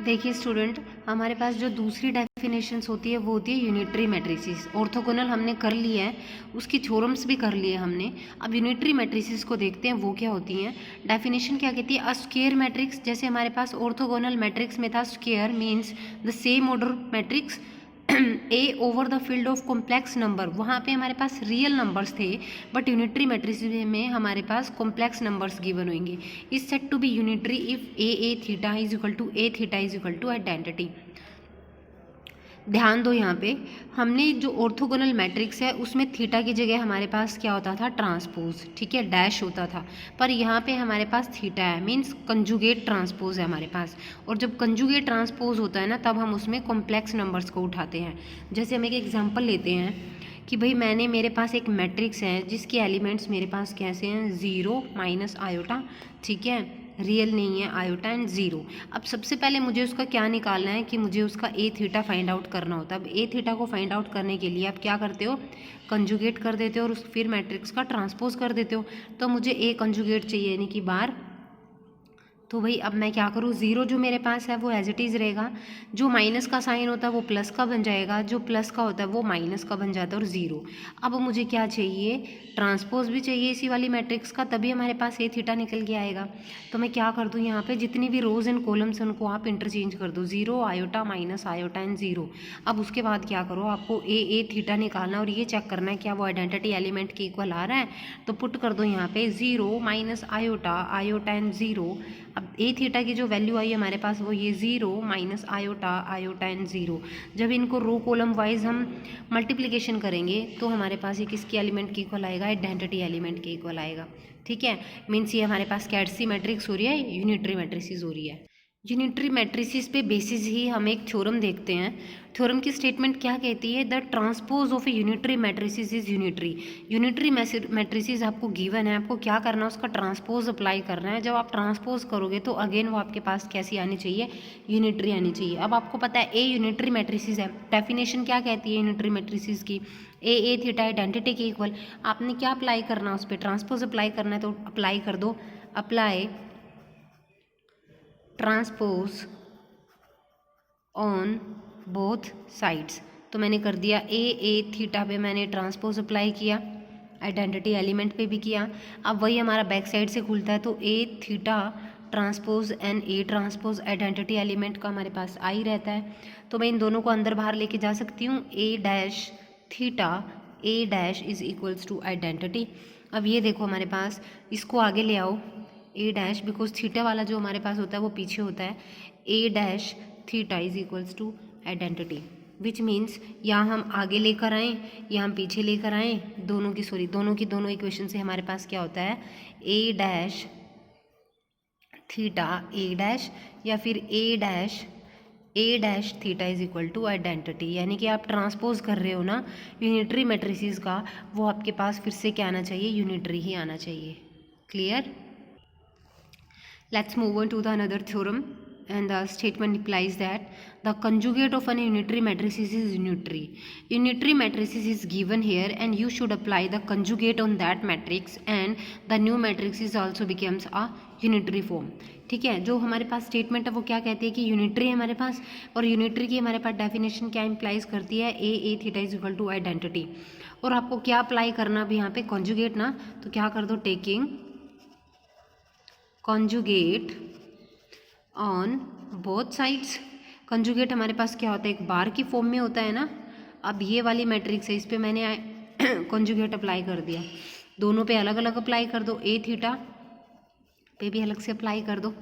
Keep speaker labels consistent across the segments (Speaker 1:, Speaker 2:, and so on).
Speaker 1: देखिए स्टूडेंट, हमारे पास जो दूसरी डेफिनेशंस होती है वो होती है यूनिटरी मैट्रिसेस। ऑर्थोगोनल हमने कर लिया है, उसकी थ्योरम्स भी कर लिए हमने। अब यूनिटरी मैट्रिसेस को देखते हैं वो क्या होती हैं। डेफिनेशन क्या कहती है, अ स्क्वायर मैट्रिक्स, जैसे हमारे पास ऑर्थोगोनल मैट्रिक्स में था square means the same order matrix A over the field of complex number. वहाँ पे हमारे पास रियल नंबर्स थे, बट यूनिटरी मैट्रिक्स में हमारे पास कॉम्प्लेक्स नंबर्स गिवन होंगे। Is set to be unitary if A theta is equal to A theta is equal to identity. ध्यान दो, यहाँ पे हमने जो ऑर्थोगोनल मैट्रिक्स है उसमें थीटा की जगह हमारे पास क्या होता था, ट्रांसपोज, ठीक है, डैश होता था। पर यहाँ पे हमारे पास थीटा है, मीन्स कंजुगेट ट्रांसपोज है हमारे पास। और जब कंजुगेट ट्रांसपोज होता है ना, तब हम उसमें कॉम्प्लेक्स नंबर्स को उठाते हैं। जैसे हम एक एग्जाम्पल लेते हैं कि भाई मेरे पास एक मैट्रिक्स है जिसके एलिमेंट्स मेरे पास कैसे हैं, 0 माइनस आयोटा, ठीक है, रियल नहीं है, आयोटा एंड 0। अब सबसे पहले मुझे उसका क्या निकालना है कि मुझे उसका ए थीटा फाइंड आउट करना होता है। अब ए थीटा को फाइंड आउट करने के लिए आप क्या करते हो, कंजुगेट कर देते हो और फिर मैट्रिक्स का ट्रांसपोज कर देते हो। तो मुझे ए कंजुगेट चाहिए, यानी कि बार। तो भाई अब मैं क्या करूँ, 0 जो मेरे पास है वो एज इट इज़ रहेगा, जो माइनस का साइन होता है वो प्लस का बन जाएगा, जो प्लस का होता है वो माइनस का बन जाता है, और 0। अब मुझे क्या चाहिए, ट्रांसपोज भी चाहिए इसी वाली मैट्रिक्स का, तभी हमारे पास ए थीटा निकल के आएगा। तो मैं क्या कर दूँ, यहाँ पे जितनी भी रोज एंड कॉलम्स हैं उनको आप इंटरचेंज कर दो, 0 आयोटा माइनस आयोटा एंड 0। अब उसके बाद क्या करो, आपको ए थीटा निकालना और ये चेक करना है क्या वो आइडेंटिटी एलिमेंट के इक्वल आ रहा है। तो पुट कर दो यहाँ पे 0 माइनस आयोटा, आयोटा एंड 0। अब ए थीटा की जो वैल्यू आई हमारे पास वो ये 0 माइनस आयोटा, आयोटा एंड 0। जब इनको रो कॉलम वाइज हम मल्टीप्लिकेशन करेंगे तो हमारे पास ये किसके एलिमेंट के इक्वल आएगा, आइडेंटिटी एलिमेंट के इक्वल आएगा, ठीक है। मीन्स ये हमारे पास कैसी मैट्रिक्स हो रही है, यूनिटरी मैट्रिसेस हो रही है। यूनिटरी मैट्रिसेस पे बेसिस ही हम एक थ्योरम देखते हैं। थ्योरम की स्टेटमेंट क्या कहती है, the transpose of A unitary matrices is unitary. Unitary matrices आपको गिवन है, आपको क्या करना है, उसका ट्रांसपोज अप्लाई करना है। जब आप ट्रांसपोज करोगे तो अगेन वो आपके पास कैसी आनी चाहिए, यूनिटरी आनी चाहिए। अब आपको पता है ए यूनिटरी मैट्रिसेस है, डेफिनेशन क्या कहती है यूनिटरी मैट्रिसेस की, ए थीटा आइडेंटिटी के इक्वल। आपने क्या अप्लाई करना है, उस पर ट्रांसपोज अप्लाई करना है, तो अप्लाई कर दो, apply transpose on both sides. तो मैंने कर दिया ए थीटा पे मैंने ट्रांसपोज अप्लाई किया, आइडेंटिटी एलिमेंट पे भी किया। अब वही हमारा बैक साइड से खुलता है, तो A theta transpose and A transpose identity element का हमारे पास आ ही रहता है। तो मैं इन दोनों को अंदर बाहर लेके जा सकती हूँ, A dash theta A dash is equals to identity. अब ये देखो हमारे पास, इसको आगे ले आओ, ए डैश, बिकॉज थीटा वाला जो हमारे पास होता है वो पीछे होता है, A dash theta is equals to identity, which means यहाँ हम आगे लेकर आएँ या हम पीछे लेकर आएँ, दोनों की दोनों इक्वेशन से हमारे पास क्या होता है, A dash theta A dash या फिर A dash theta is equal to identity. यानी कि आप ट्रांसपोज कर रहे हो ना यूनिटरी मैट्रिसेस का, वो आपके पास फिर से क्या आना चाहिए, यूनिटरी ही आना चाहिए। Clear? Let's move on to the another theorem, and the statement implies that the conjugate of an unitary matrices is unitary. Unitary matrices is given here and you should apply the conjugate on that matrix and the new matrix is also becomes a unitary form. ठीक है, जो हमारे पास statement है वो क्या कहती है कि यूनिटरी है हमारे पास, और यूनिटरी की हमारे पास डेफिनेशन क्या इम्प्लाइज करती है, A theta is equal to identity. और आपको क्या अप्लाई करना अब यहाँ पे, कॉन्जुगेट ना, तो क्या कर दो, taking conjugate on both sides. Conjugate हमारे पास क्या होता है, एक बार की फॉर्म में होता है ना। अब ये वाली मैट्रिक्स है, इस पर मैंने कॉन्जुगेट अप्लाई कर दिया, दोनों पे अलग अलग अप्लाई कर दो, ए थीटा पे भी अलग से अप्लाई कर दो,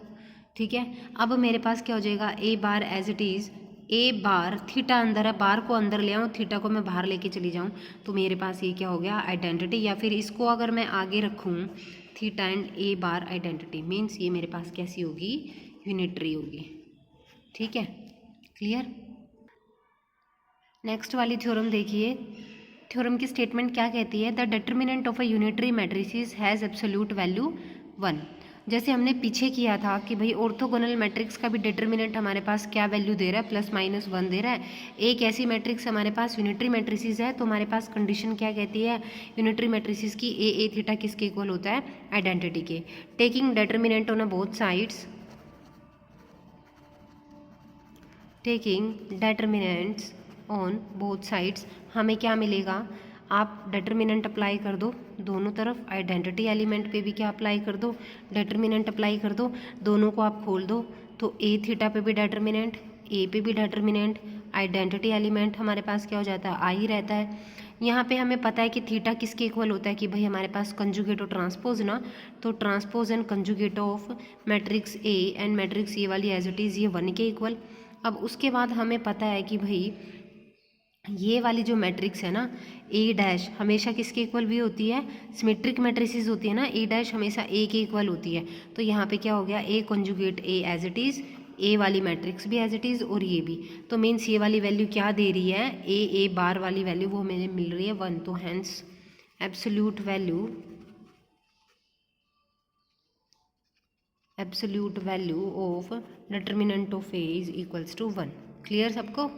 Speaker 1: ठीक है। अब मेरे पास क्या हो जाएगा, A bar as it is, A bar theta अंदर है, बार को अंदर ले आऊँ, थीटा को मैं बाहर लेके चली जाऊँ, तो मेरे पास ये क्या हो गया, आइडेंटिटी। या फिर इसको अगर मैं आगे रखूँ, theta and A bar identity, means ये मेरे पास कैसी होगी, यूनिटरी होगी, ठीक है। क्लियर? नेक्स्ट वाली थ्योरम देखिए, थ्योरम की स्टेटमेंट क्या कहती है, the determinant of a unitary matrices has absolute value 1। जैसे हमने पीछे किया था कि भाई ऑर्थोगोनल मैट्रिक्स का भी डिटर्मिनेंट हमारे पास क्या वैल्यू दे रहा है, प्लस माइनस 1 दे रहा है। एक ऐसी मैट्रिक्स हमारे पास यूनिटरी मैट्रिसेस है, तो हमारे पास कंडीशन क्या कहती है यूनिटरी मैट्रिसेस की, ए थीटा किसके इक्वल होता है, आइडेंटिटी के। Taking determinant on both sides, taking determinants on both sides, हमें क्या मिलेगा, आप डेटर्मिनेंट अप्लाई कर दो दोनों तरफ, आइडेंटिटी एलिमेंट पे भी क्या अप्लाई कर दो, डेटर्मिनेंट अप्लाई कर दो, दोनों को आप खोल दो तो ए थीटा पे भी डेटर्मिनेंट, ए पे भी डेटर्मिनेंट, आइडेंटिटी एलिमेंट हमारे पास क्या हो जाता है, आई रहता है। यहाँ पे हमें पता है कि थीटा किसके इक्वल होता है कि भाई हमारे पास कंजुगेट और ट्रांसपोज ना, तो transpose and conjugate of matrix A and matrix A वाली एज इट इज़ ये 1 के इक्वल। अब उसके बाद हमें पता है कि भाई ये वाली जो मैट्रिक्स है ना ए डैश हमेशा किसके इक्वल भी होती है, सिमेट्रिक मैट्रिसेस होती है ना, ए डैश हमेशा ए के इक्वल होती है। तो यहाँ पे क्या हो गया, A conjugate A as it is, A वाली मैट्रिक्स भी एज इट इज़ और ये भी, तो मीन्स ये वाली वैल्यू क्या दे रही है, ए बार वाली वैल्यू वो हमें मिल रही है 1, तो hence absolute value of determinant of A is equals to 1। Clear सबको।